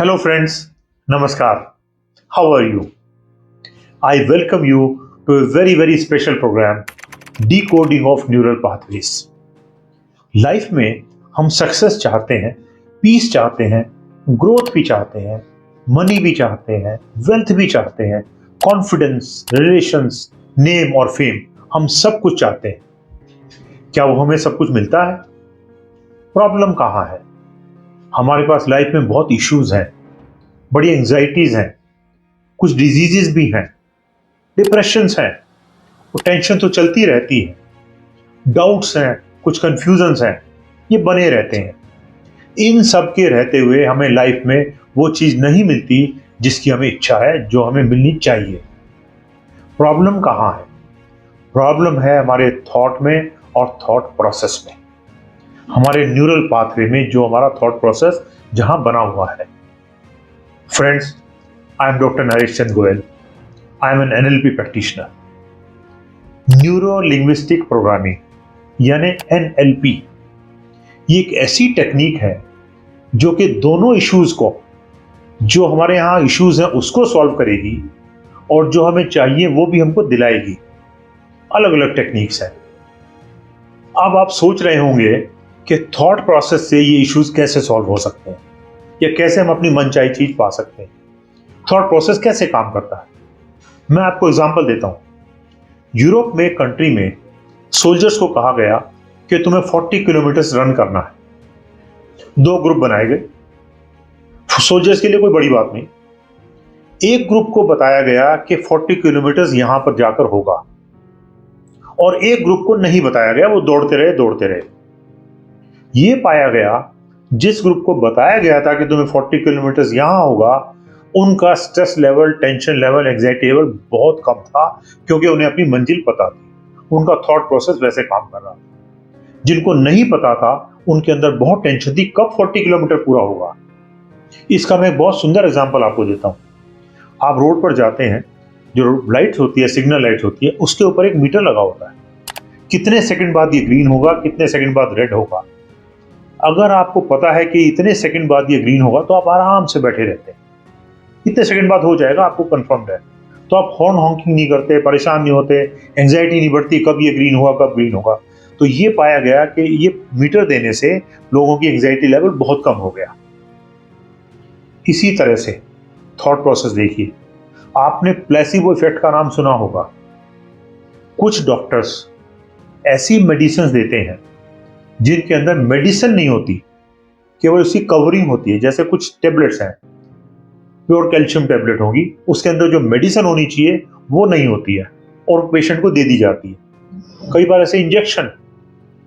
Hello, friends. Namaskar. How are you? I welcome you to a very special program, Decoding of Neural Pathways. Life में हम success चाहते हैं, piece चाहते हैं, growth भी चाहते हैं, मनी भी चाहते हैं, वेल्थ भी चाहते हैं, कॉन्फिडेंस, रिलेशंस, नेम और फेम, हम सब कुछ चाहते हैं। क्या वो हमें सब कुछ मिलता है? प्रॉब्लम कहाँ है? हमारे पास लाइफ में बहुत इश्यूज हैं, बड़ी एंजाइटीज हैं, कुछ डिजीजेस भी हैं, डिप्रेशंस हैं, वो टेंशन तो चलती रहती है, डाउट्स हैं, कुछ कंफ्यूजन्स हैं, ये बने रहते हैं। इन सब के रहते हुए हमें लाइफ में वो चीज नहीं मिलती जिसकी हमें इच्छा है, जो हमें मिलनी चाहिए। प्रॉब्लम कहाँ है? प्रॉब्लम है हमारे थॉट में और थॉट प्रोसेस में, हमारे न्यूरल पाथवे में, जो हमारा थॉट प्रोसेस जहां बना हुआ है। Friends, I am Dr. Naresh Chand Goel. I am an NLP practitioner. Neuro-linguistic programming यानी NLP, ये एक ऐसी टेक्निक है जो कि दोनों इश्यूज को, जो हमारे यहाँ इश्यूज हैं उसको सॉल्व करेगी और जो हमें चाहिए वो भी हमको दिलाएगी। अलग अलग टेक्निक्स हैं। अब आप सोच रहे होंगे कि थॉट प्रोसेस से ये इश्यूज कैसे सॉल्व हो सकते हैं या कैसे हम अपनी मनचाही चीज पा सकते हैं। थॉट प्रोसेस कैसे काम करता है, मैं आपको एग्जांपल देता हूं। यूरोप में कंट्री में सोल्जर्स को कहा गया कि तुम्हें 40 किलोमीटर रन करना है। दो ग्रुप बनाए गए। सोल्जर्स के लिए कोई बड़ी बात नहीं। एक ग्रुप को बताया गया कि 40 किलोमीटर यहां पर जाकर होगा और एक ग्रुप को नहीं बताया गया, वो दौड़ते रहे। ये पाया गया जिस ग्रुप को बताया गया था कि तुम्हें 40 किलोमीटर यहां होगा, उनका stress level, tension level, anxiety level बहुत कम था, क्योंकि उन्हें अपनी मंजिल पता थी। उनका थॉट प्रोसेस वैसे काम कर रहा था। जिनको नहीं पता था उनके अंदर बहुत टेंशन थी, कब 40 किलोमीटर पूरा होगा। इसका मैं एक बहुत सुंदर एग्जांपल आपको देता हूं। आप रोड पर जाते हैं, जो लाइट होती है, सिग्नल लाइट होती है, उसके ऊपर एक मीटर लगा होता है। कितने सेकंड बाद ये ग्रीन होगा, कितने सेकंड बाद रेड होगा। अगर आपको पता है कि इतने सेकंड बाद ये ग्रीन होगा तो आप आराम से बैठे रहते हैं। कितने सेकंड बाद हो जाएगा आपको कंफर्म्ड है, तो आप हॉर्न हॉकिंग नहीं करते, परेशान नहीं होते, एंजाइटी नहीं बढ़ती कब ये ग्रीन होगा, कब ग्रीन होगा। तो ये पाया गया कि ये मीटर देने से लोगों की एंजाइटी लेवल बहुत कम हो गया। इसी तरह से थॉट प्रोसेस देखिए। आपने प्लेसिबो इफेक्ट का नाम सुना होगा। कुछ डॉक्टर्स ऐसी मेडिसिन देते हैं जिनके अंदर मेडिसिन नहीं होती, केवल उसकी कवरिंग होती है। जैसे कुछ टेबलेट्स हैं, प्योर कैल्शियम टेबलेट होगी, उसके अंदर जो मेडिसिन होनी चाहिए वो नहीं होती है और पेशेंट को दे दी जाती है। कई बार ऐसे इंजेक्शन,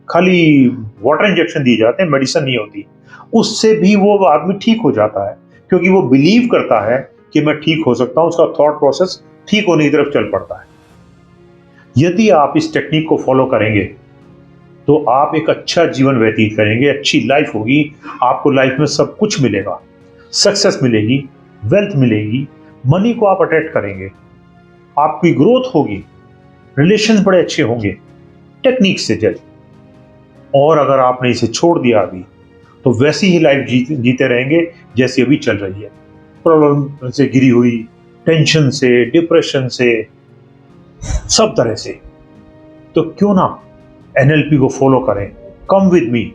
खाली वाटर इंजेक्शन दिए जाते हैं, मेडिसिन नहीं होती। उससे भी वो आदमी ठीक हो जाता है, क्योंकि वो बिलीव करता है कि मैं ठीक हो सकता हूं। उसका थॉट प्रोसेस ठीक होने की तरफ चल पड़ता है। यदि आप इस टेक्निक को फॉलो करेंगे तो आप एक अच्छा जीवन व्यतीत करेंगे, अच्छी लाइफ होगी। आपको लाइफ में सब कुछ मिलेगा, सक्सेस मिलेगी, वेल्थ मिलेगी, मनी को आप अट्रैक्ट करेंगे, आपकी ग्रोथ होगी, रिलेशंस बड़े अच्छे होंगे टेक्निक से जज। और अगर आपने इसे छोड़ दिया अभी, तो वैसी ही लाइफ जीते रहेंगे जैसी अभी चल रही है, प्रॉब्लम से घिरी हुई, टेंशन से, डिप्रेशन से, सब तरह से। तो क्यों ना NLP को फॉलो करें। Come with me,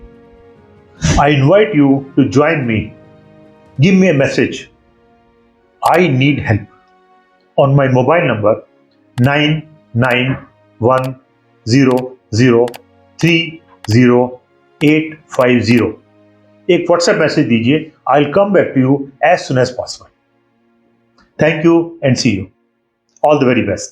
I invite you to join me. Give me a message, I need help, on my mobile number 9910030850। एक व्हाट्सएप मैसेज दीजिए, I'll come back to you as soon as possible. Thank you and see you. All the very best.